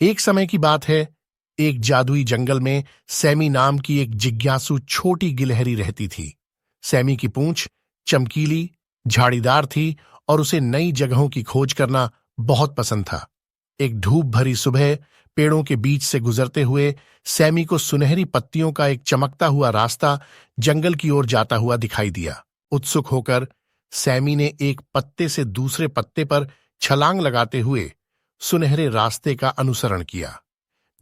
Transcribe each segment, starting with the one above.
एक समय की बात है, एक जादुई जंगल में सैमी नाम की एक जिज्ञासु छोटी गिलहरी रहती थी। सैमी की पूंछ चमकीली, झाड़ीदार थी और उसे नई जगहों की खोज करना बहुत पसंद था। एक धूप भरी सुबह पेड़ों के बीच से गुजरते हुए सैमी को सुनहरी पत्तियों का एक चमकता हुआ रास्ता जंगल की ओर जाता हुआ दिखाई दिया। उत्सुक होकर सैमी ने एक पत्ते से दूसरे पत्ते पर छलांग लगाते हुए सुनहरे रास्ते का अनुसरण किया।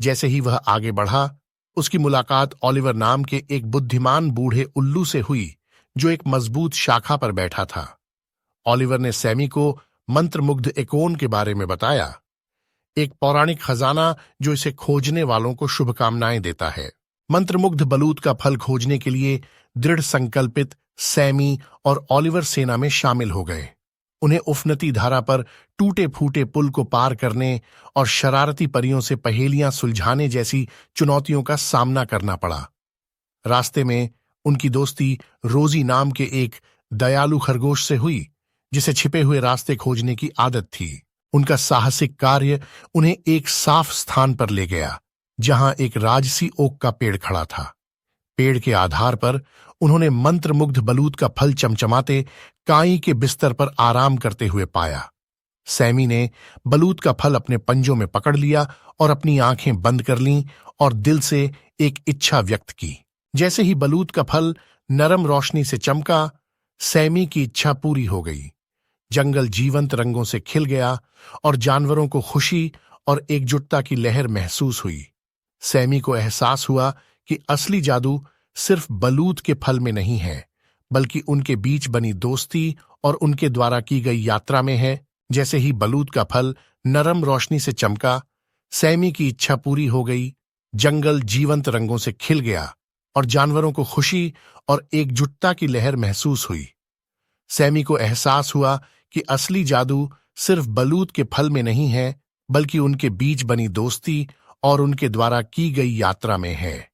जैसे ही वह आगे बढ़ा, उसकी मुलाकात ओलिवर नाम के एक बुद्धिमान बूढ़े उल्लू से हुई, जो एक मजबूत शाखा पर बैठा था। ओलिवर ने सैमी को मंत्रमुग्ध एकोन के बारे में बताया, एक पौराणिक खजाना जो इसे खोजने वालों को शुभकामनाएं देता है। मंत्रमुग्ध बलूत का फल खोजने के लिए दृढ़ संकल्पित सैमी और ओलिवर सेना में शामिल हो गए। उन्हें उफनती धारा पर टूटे फूटे पुल को पार करने और शरारती परियों से पहेलियां सुलझाने जैसी चुनौतियों का सामना करना पड़ा। रास्ते में उनकी दोस्ती रोजी नाम के एक दयालु खरगोश से हुई, जिसे छिपे हुए रास्ते खोजने की आदत थी। उनका साहसिक कार्य उन्हें एक साफ स्थान पर ले गया, जहां एक राजसी ओक का पेड़ खड़ा था। पेड़ के आधार पर उन्होंने मंत्रमुग्ध बलूत का फल चमचमाते काई के बिस्तर पर आराम करते हुए पाया। सैमी ने बलूत का फल अपने पंजों में पकड़ लिया और अपनी आंखें बंद कर लीं और दिल से एक इच्छा व्यक्त की। जैसे ही बलूत का फल नरम रोशनी से चमका, सैमी की इच्छा पूरी हो गई। जंगल जीवंत रंगों से खिल गया और जानवरों को खुशी और एकजुटता की लहर महसूस हुई। सैमी को एहसास हुआ कि असली जादू सिर्फ बलूत के फल में नहीं है, बल्कि उनके बीच बनी दोस्ती और उनके द्वारा की गई यात्रा में है। जैसे ही बलूत का फल नरम रोशनी से चमका, सैमी की इच्छा पूरी हो गई। जंगल जीवंत रंगों से खिल गया और जानवरों को खुशी और एकजुटता की लहर महसूस हुई। सैमी को एहसास हुआ कि असली जादू सिर्फ बलूत के फल में नहीं है, बल्कि उनके बीच बनी दोस्ती और उनके द्वारा की गई यात्रा में है।